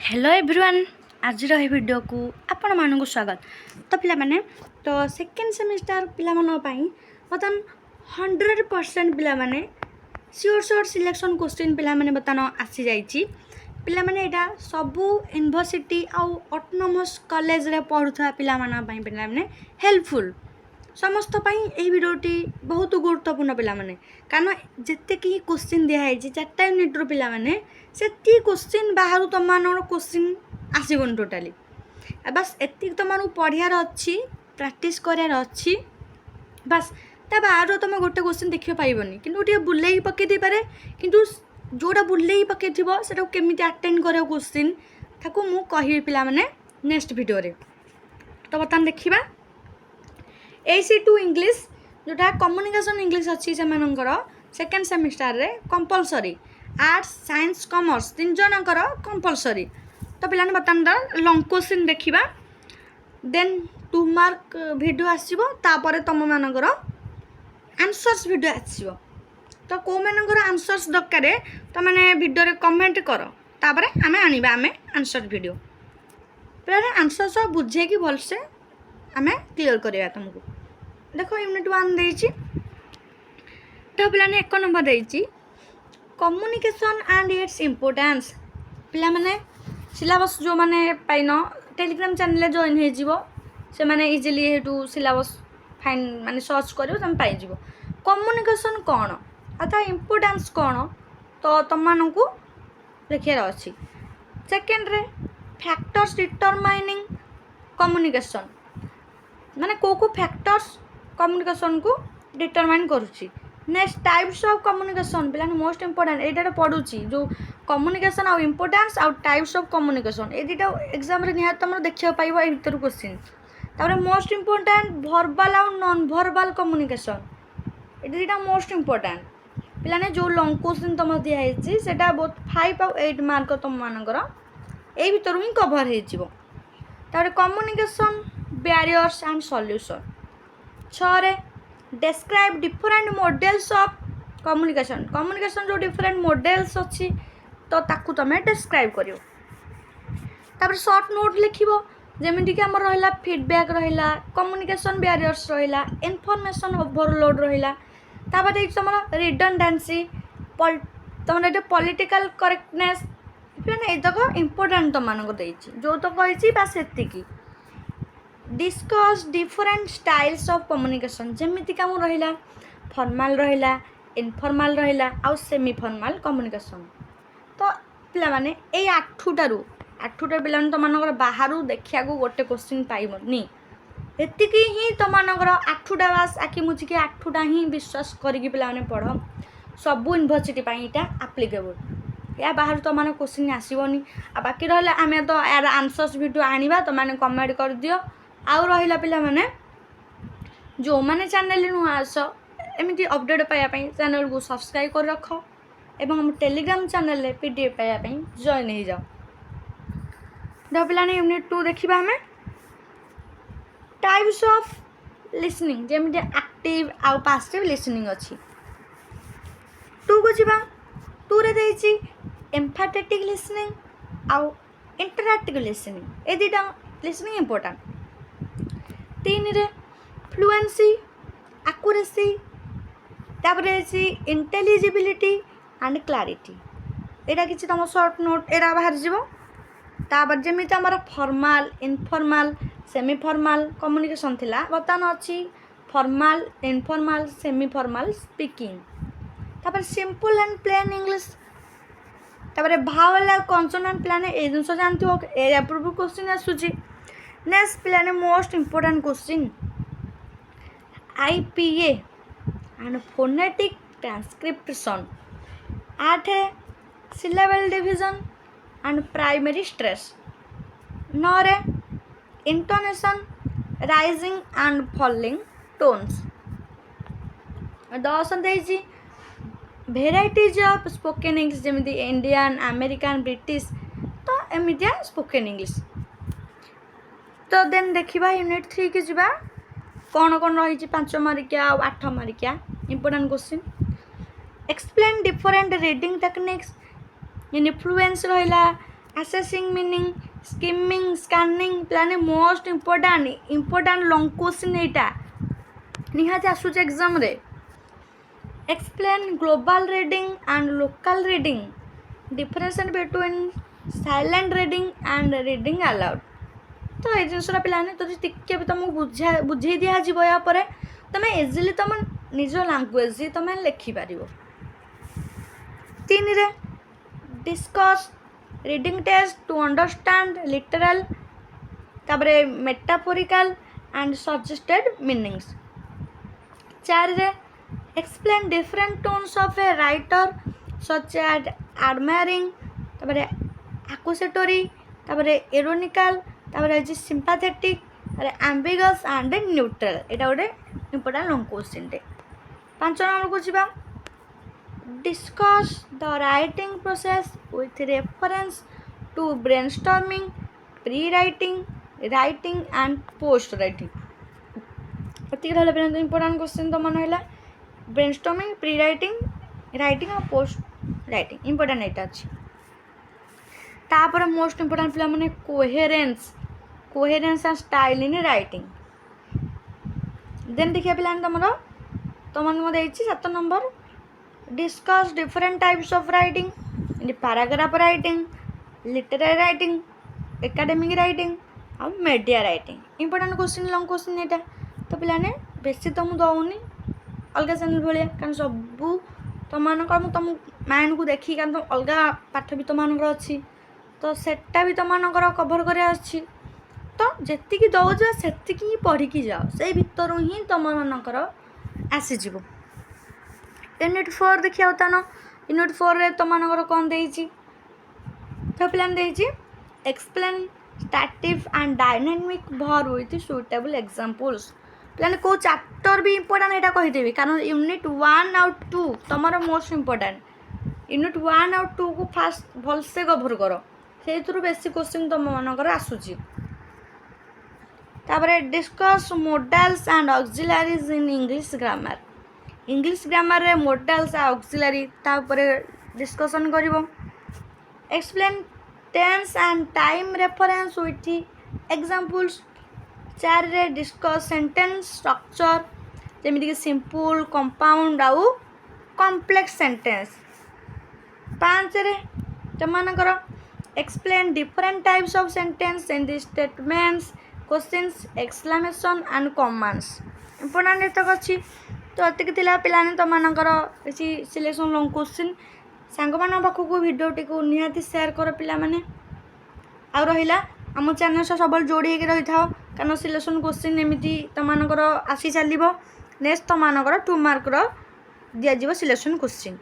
Hello everyone आज video को आपण मानक स्वागत। तो पिला माने तो सेकेंड सेमिस्टर पिला मानो पई बतन 100% पिला माने श्योर सिलेक्शन क्वेश्चन पिला माने बतन आसी जाईची। पिला माने एटा सबु यूनिवर्सिटी आउ ऑटोनोमस कॉलेज रे पढुथा पिला माना पई पिला माने हेल्पफुल समस्त पई एही वीडियोटी बहुत गुरुत्वपूर्ण पिला माने कारण जत्ते की क्वेश्चन दिया है 4टा यूनिट रो पिला माने सेती क्वेश्चन बाहर तुम मानर क्वेश्चन आसबन टोटाली बस एति तुम पढ़ियार अच्छी प्रैक्टिस करार अच्छी बस ता बाहर तुम गोटे क्वेश्चन देखिए पाइबनी कि गोटे बुले पकई दे पारे किंतु जोटा बुले पकई से केमी अटेंड कर क्वेश्चन ताकू मु कहि पिला माने नेक्स्ट वीडियो रे। तो बर्तमान देखिबा AC2 इंग्लिश जोटा कम्युनिकेशन इंग्लिश अच्छी से मानकर सेकेंड सेमिस्टर रे कंपलसरी आर्ट्स साइंस कॉमर्स तीन जनकर कंपलसरी। तो पिलाने बर्तमान लॉन्ग क्वेश्चन देखिबा देन 2 मार्क वीडियो आसीबो तापरे तुम मानकर आंसर्स वीडियो आसीबो। तो को मानकर आंसर्स दरकार तो माने वीडियो रे कमेंट करो तापरे आमे आनिबा आमे आंसर वीडियो पिलाने आंसर सब बुझे कि भल से आमे क्लियर करिया तुमको। देखो यूनिट 1 देछि तो पिलाने 1 नंबर देछि कम्युनिकेशन एंड इट्स इम्पोर्टेंस। पिला माने सिलेबस जो माने पाइन टेलीग्राम चैनल जॉइन हो जीवो से माने इजीली हेटू सिलेबस फाइन माने सर्च करियो तुम पाई जीवो कम्युनिकेशन कोन अथा इम्पोर्टेंस कोन तो तुम मानकू लिखियार अछि। सेकंड रे फैक्टर्स डिटरमाइनिंग कम्युनिकेशन माने को फैक्टर्स कम्युनिकेशन को डिटरमाइन करूची। नेक्स्ट टाइप्स ऑफ कम्युनिकेशन पिलाने मोस्ट इंपोर्टेंट एटा पढुची जो कम्युनिकेशन आउ इंपोर्टेंस आउ टाइप्स ऑफ कम्युनिकेशन ए दुटा एग्जाम रे निहा तुम देखियो पाइबो ए भीतर क्वेश्चन। तापर मोस्ट इंपोर्टेंट वर्बल आउ नॉन वर्बल कम्युनिकेशन ए दुटा मोस्ट इंपोर्टेंट पिलाने जो लॉन्ग क्वेश्चन तुम दिया है सेटा बहुत 5 आउ 8 मार्क तुम मानकर ए भीतर ही कवर हे जिवो। तापर कम्युनिकेशन बैरियर्स एंड सॉल्यूशन 6 रे describe different models of communication जो different models अच्छी तो ताकू तमें describe करियो। तापर शॉर्ट नोट लिखिबो जेमिति कि हमर रहला फीडबैक रहला कम्युनिकेशन बैरियर्स रहला इन्फॉर्मेशन ओवरलोड रहला तापर देख हमर रिडंडेंसी तमन एटा पॉलिटिकल करेक्टनेस फिर ए तक इंपोर्टेंट तो मानको देछि जो तो कहिछि बस एतिकी। Discuss different styles of communication जेमिति का मु रहिला फॉर्मल रहिला इनफॉर्मल रहिला आउ सेमी फॉर्मल कम्युनिकेशन। तो पिला माने ए 8टा पिला तो मानकर बाहरु देखिया को गोटे क्वेश्चन पाइबनी एतिकी ही तो मानकर 8टा बास आखि मुझी के 8टा ही विश्वास करिकि पिला माने पढ सब यूनिवर्सिटी पई इटा एप्लीकेबल या बाहर तो माने क्वेश्चन आसीबनी आ बाकी रहला आमे तो यार आंसर्स वीडियो आनिबा तो माने कमेंट कर दियो। आउ रहिला पिला माने जो माने चैनल नु आस एमिति अपडेट पाया पई चैनल को सब्सक्राइब कर रखो एवं हम टेलीग्राम चैनल ले पीडीएफ पाया पई जॉइन हो जाओ। दो पिला ने यूनिट 2 देखिबा हमें टाइप्स ऑफ लिसनिंग जेमिति एक्टिव आउ पैसिव लिसनिंग अछि 2 को जिबा 2 रे देछि एम्फैटिक लिसनिंग आउ इंटरैक्टिव लिसनिंग ए दिटा लिसनिंग इंपोर्टेंट। 3 रे फ्लुएंसी एक्यूरेसी तापर इंटेलिजिबिलिटी एंड क्लैरिटी एटा किछि तम शॉर्ट नोट एरा बाहर जीवो। तापर जेमिति हमर formal informal semi formal communication थिला बर्तमान अछि formal informal semi formal speaking. तापर सिंपल एंड प्लेन इंग्लिश तापर भावल कॉन्सोनेंट प्लान ए जिंस जानथियो ए अप्रूव क्वेश्चन आसुची। नेक्स्ट पिलाने most important question IPA and phonetic transcription 8 syllable division and primary stress 9 रे intonation rising and falling tones 10 देछि भेराइटीज ऑफ स्पोकन इंग्लिश जेमिति इंडियन अमेरिकन ब्रिटिश तो एमितिया स्पोकन इंग्लिश। तो देन देखिबा यूनिट 3 के जिबा कौन कौन रही 5 मार्किया और 8 मार्किया important question explain different reading techniques influence रहिला ଆସେସିଂ ମିନିଂ, ସ୍କିମିଂ, ସ୍କାନିଂ ପିଲାମାନେ ମୋଷ୍ଟ ଇମ୍ପୋର୍ଟାଣ୍ଟ ଲଙ୍ଗ କ୍ୱେଶ୍ଚିନ୍ ଏଇଟା ନିହାତି ଆସୁଛି ଏକ୍ଜାମ୍ରେ। Explain global reading and local reading, difference between silent reading and reading aloud. ତ ଏଇ ଜିନିଷଟା ପିଲାମାନେ ଯଦି ଟିକେ ବି ତୁମକୁ ବୁଝେଇ ଦିଆଯିବ ୟା ପରେ ତୁମେ ଇଜିଲି ତୁମ ନିଜ ଲାଙ୍ଗୁଏଜ୍ ତୁମେ ଲେଖିପାରିବ। 3ରେ discuss reading test to understand literal, ତାପରେ ମେଟାଫୋରିକାଲ୍ ଆଣ୍ଡ ସଜେଷ୍ଟେଡ୍ ମିନିଂସ୍। 4ରେ explain different tones of a writer such as admiring, ତାପରେ ଆକୁସେଟୋରୀ, ତାପରେ ଇରୋନିକାଲ୍, ତାପରେ ହେଉଛି ସିମ୍ପାଥେଟିକ୍, ତାପରେ ଆମ୍ବିଗସ୍ ଆଣ୍ଡ ନ୍ୟୁଟ୍ରାଲ୍। ଏଇଟା ଗୋଟେ ଇମ୍ପୋର୍ଟାଣ୍ଟ ଲଙ୍ଗ କ୍ୱେଶ୍ଚିନ୍ଟେ। 5 ନମ୍ବରକୁ ଯିବା। Discuss the writing process with reference to brainstorming, pre writing, writing and post writing. ଏତିକି ରହିଲା ପିଲାଙ୍କୁ ଇମ୍ପୋର୍ଟାଣ୍ଟ କ୍ୱେଶ୍ଚିନ୍ ତୁମର ହେଲା ବ୍ରେନଷ୍ଟର୍ମିଂ, ପ୍ରି ରାଇଟିଂ, ରାଇଟିଂ ଆଉ ପୋଷ୍ଟ ରାଇଟିଂ। ଇମ୍ପୋର୍ଟାଣ୍ଟ ଏଇଟା ଅଛି। ତାପରେ ମୋଷ୍ଟ ଇମ୍ପୋର୍ଟାଣ୍ଟ ପିଲାମାନେ coherence and style in writing. Then ଦେଖିବା ପିଲାମାନେ ତୁମମାନଙ୍କୁ ଦେଇଛି 7 number discuss different types of writing, paragraph writing, literary writing, academic writing ଆଉ media writing. Important question long question ଏଇଟା। ତ ପିଲାମାନେ ବେଶୀ ତ ମୁଁ ଦେଉନି ଅଲଗା ଚ୍ୟାନେଲ୍ ଭଳିଆ, କାରଣ ସବୁ ତୁମମାନଙ୍କର ମୁଁ ତୁମ ମାଇଣ୍ଡକୁ ଦେଖିକି, କାରଣ ଅଲଗା ପାଠ ବି ତୁମମାନଙ୍କର ଅଛି, ତ ସେଟା ବି ତୁମମାନଙ୍କର କଭର୍ କରିବାର ଅଛି। ତ ଯେତିକି ଦେଉଛ ସେତିକି ହିଁ ପଢ଼ିକି ଯାଅ, ସେଇ ଭିତରୁ ହିଁ ତୁମମାନଙ୍କର ଆସିଯିବ। ୟୁନିଟ୍ 4 ଦେଖିବା ବର୍ତ୍ତମାନ। ୟୁନିଟ୍ 4ରେ ତୁମମାନଙ୍କର କ'ଣ ଦେଇଛି? ତ ପିଲାମାନେ ଦେଇଛି explain stative and dynamic verb with suitable examples. ପିଲାମାନେ କେଉଁ ଚାପ୍ଟର ବି ଇମ୍ପୋର୍ଟାଣ୍ଟ ଏଇଟା କହିଦେବି, କାରଣ ୟୁନିଟ୍ 1 ଆଉ 2 ତୁମର ମୋଷ୍ଟ ଇମ୍ପୋର୍ଟାଣ୍ଟ। ୟୁନିଟ୍ 1 ଆଉ 2କୁ ଫାଷ୍ଟ ଭଲସେ କଭର୍ କର, ସେଇଥିରୁ ବେଶୀ କ୍ୱେଶ୍ଚିନ୍ ତୁମମାନଙ୍କର ଆସୁଛି। ତାପରେ discuss modals and auxiliaries in English grammar. English ଗ୍ରାମାରରେ ମୋଡାଲ୍ସ ଆଉ ଅକ୍ସିଲାରି ତା ଉପରେ ଡିସ୍କସନ୍ କରିବ। Explain tense and time reference with examples. 4ରେ ଡିସ୍କସ୍ ସେଣ୍ଟେନ୍ସ ଷ୍ଟ୍ରକ୍ଚର, ଯେମିତିକି ସିମ୍ପୁଲ୍, କମ୍ପାଉଣ୍ଡ ଆଉ କମ୍ପ୍ଲେକ୍ସ ସେଣ୍ଟେନ୍ସ। 5ରେ ତୁମମାନଙ୍କର explain different types of sentence and statements, questions, exclamation and commands. Important ଏତକ ଅଛି। ତ ଏତିକି ଥିଲା ପିଲାମାନେ ତୁମମାନଙ୍କର କିଛି ସିଲେକ୍ସନ୍ ଲଙ୍ଗ କ୍ୱେଶ୍ଚିନ୍। ସାଙ୍ଗମାନଙ୍କ ପାଖକୁ ଭିଡ଼ିଓଟିକୁ ନିହାତି ସେୟାର କର ପିଲାମାନେ। ଆଉ ରହିଲା ଆମ ଚ୍ୟାନେଲ୍ ସହ ସବୁବେଳେ ଯୋଡ଼ି ହେଇକି ରହିଥାଅ, କାରଣ ସିଲେକ୍ସନ୍ କ୍ୱେଶ୍ଚିନ୍ ଏମିତି ତୁମମାନଙ୍କର ଆସି ଚାଲିବ। ନେକ୍ସଟ ତୁମମାନଙ୍କର 2 ମାର୍କର ଦିଆଯିବ ସିଲେକ୍ସନ୍ କ୍ୱେଶ୍ଚିନ୍।